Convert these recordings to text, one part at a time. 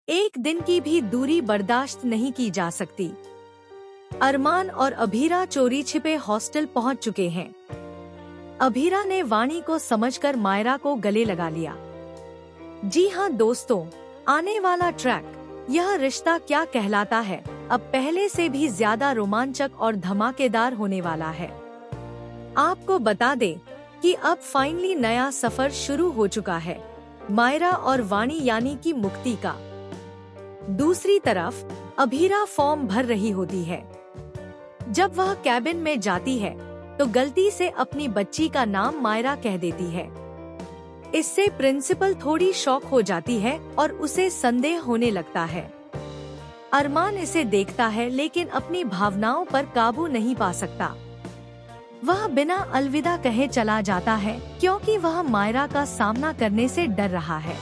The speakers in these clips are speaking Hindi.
एक दिन की भी दूरी बर्दाश्त नहीं की जा सकती। अरमान और अभीरा चोरी छिपे हॉस्टल पहुंच चुके हैं। अभीरा ने वाणी को समझकर मायरा को गले लगा लिया। जी हाँ दोस्तों, आने वाला ट्रैक यह रिश्ता क्या कहलाता है अब पहले से भी ज्यादा रोमांचक और धमाकेदार होने वाला है। आपको बता दें कि अब फाइनली नया सफर शुरू हो चुका है, मायरा और वाणी यानी कि मुक्ति का। दूसरी तरफ अभीरा फॉर्म भर रही होती है। जब वह कैबिन में जाती है तो गलती से अपनी बच्ची का नाम मायरा कह देती है। इससे प्रिंसिपल थोड़ी शॉक हो जाती है और उसे संदेह होने लगता है। अरमान इसे देखता है लेकिन अपनी भावनाओं पर काबू नहीं पा सकता। वह बिना अलविदा कहे चला जाता है क्योंकि वह मायरा का सामना करने से डर रहा है।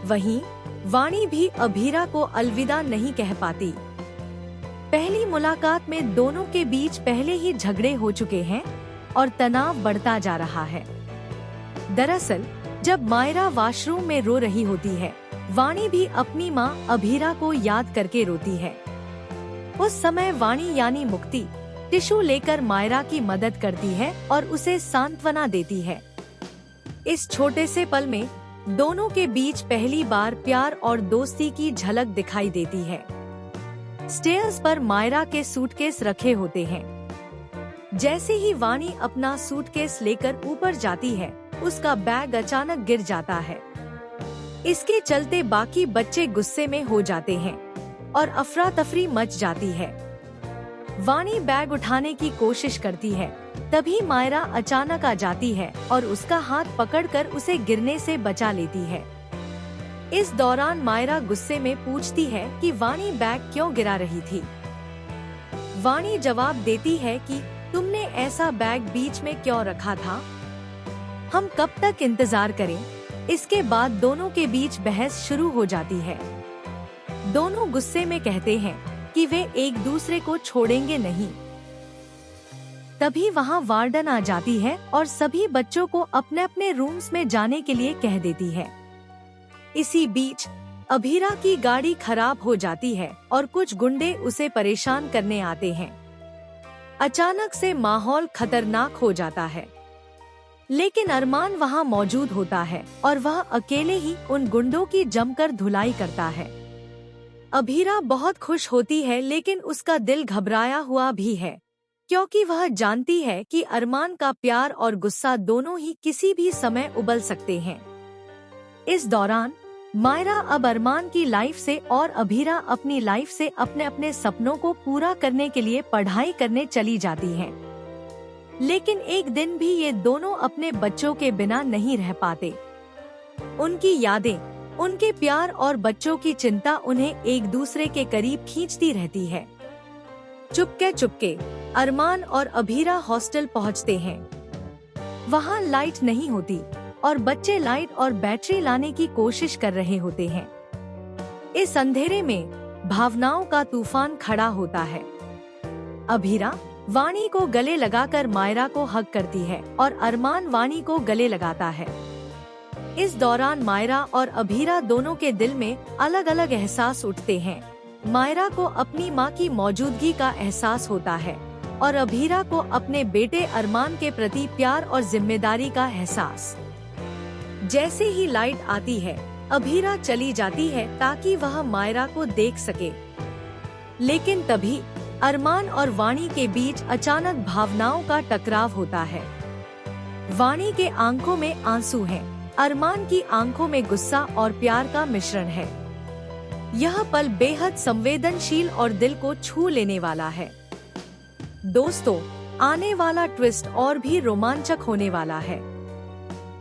वहीं वाणी भी अभीरा को अलविदा नहीं कह पाती। पहली मुलाकात में दोनों के बीच पहले ही झगड़े हो चुके हैं और तनाव बढ़ता जा रहा है। दरअसल जब मायरा वॉशरूम में रो रही होती है, वाणी भी अपनी माँ अभीरा को याद करके रोती है। उस समय वाणी यानी मुक्ति टिश्यू लेकर मायरा की मदद करती है और उसे सांत्वना देती है। इस छोटे से पल में दोनों के बीच पहली बार प्यार और दोस्ती की झलक दिखाई देती है। स्टेयर्स पर मायरा के सूटकेस रखे होते हैं। जैसे ही वाणी अपना सूटकेस लेकर ऊपर जाती है, उसका बैग अचानक गिर जाता है। इसके चलते बाकी बच्चे गुस्से में हो जाते हैं और अफरा तफरी मच जाती है। वाणी बैग उठाने की कोशिश करती है, तभी मायरा अचानक आ जाती है और उसका हाथ पकड़कर उसे गिरने से बचा लेती है। इस दौरान मायरा गुस्से में पूछती है कि वाणी बैग क्यों गिरा रही थी। वाणी जवाब देती है कि तुमने ऐसा बैग बीच में क्यों रखा था, हम कब तक इंतजार करें। इसके बाद दोनों के बीच बहस शुरू हो जाती है। दोनों गुस्से में कहते हैं कि वे एक दूसरे को छोड़ेंगे नहीं। तभी वहां वार्डन आ जाती है और सभी बच्चों को अपने अपने रूम्स में जाने के लिए कह देती है। इसी बीच अभीरा की गाड़ी खराब हो जाती है और कुछ गुंडे उसे परेशान करने आते हैं। अचानक से माहौल खतरनाक हो जाता है, लेकिन अरमान वहां मौजूद होता है और वह अकेले ही उन गुंडों की जमकर धुलाई करता है। अभीरा बहुत खुश होती है लेकिन उसका दिल घबराया हुआ भी है, क्योंकि वह जानती है कि अरमान का प्यार और गुस्सा दोनों ही किसी भी समय उबल सकते हैं। इस दौरान मायरा अब अरमान की लाइफ से और अभीरा अपनी लाइफ से अपने अपने सपनों को पूरा करने के लिए पढ़ाई करने चली जाती हैं। लेकिन एक दिन भी ये दोनों अपने बच्चों के बिना नहीं रह पाते। उनकी यादें, उनके प्यार और बच्चों की चिंता उन्हें एक दूसरे के करीब खींचती रहती है। चुपके चुपके अरमान और अभीरा हॉस्टल पहुंचते हैं। वहां लाइट नहीं होती और बच्चे लाइट और बैटरी लाने की कोशिश कर रहे होते हैं। इस अंधेरे में भावनाओं का तूफान खड़ा होता है। अभीरा वाणी को गले लगाकर मायरा को हग करती है और अरमान वाणी को गले लगाता है। इस दौरान मायरा और अभीरा दोनों के दिल में अलग अलग एहसास उठते हैं। मायरा को अपनी माँ की मौजूदगी का एहसास होता है और अभीरा को अपने बेटे अरमान के प्रति प्यार और जिम्मेदारी का एहसास। जैसे ही लाइट आती है, अभीरा चली जाती है ताकि वह मायरा को देख सके। लेकिन तभी अरमान और वाणी के बीच अचानक भावनाओं का टकराव होता है। वाणी के आंखों में आंसू हैं, अरमान की आंखों में गुस्सा और प्यार का मिश्रण है। यह पल बेहद संवेदनशील और दिल को छू लेने वाला है। दोस्तों, आने वाला ट्विस्ट और भी रोमांचक होने वाला है।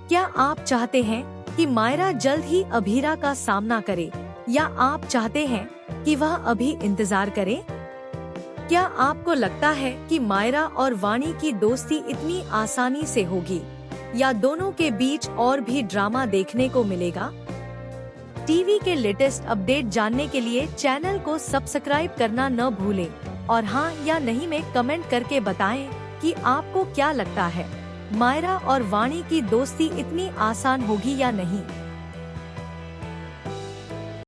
क्या आप चाहते हैं कि मायरा जल्द ही अभीरा का सामना करे, या आप चाहते हैं कि वह अभी इंतजार करे? क्या आपको लगता है कि मायरा और वाणी की दोस्ती इतनी आसानी से होगी, या दोनों के बीच और भी ड्रामा देखने को मिलेगा? टीवी के लेटेस्ट अपडेट जानने के लिए चैनल को सब्सक्राइब करना न भूलें और हाँ या नहीं में कमेंट करके बताएं कि आपको क्या लगता है, मायरा और वाणी की दोस्ती इतनी आसान होगी या नहीं।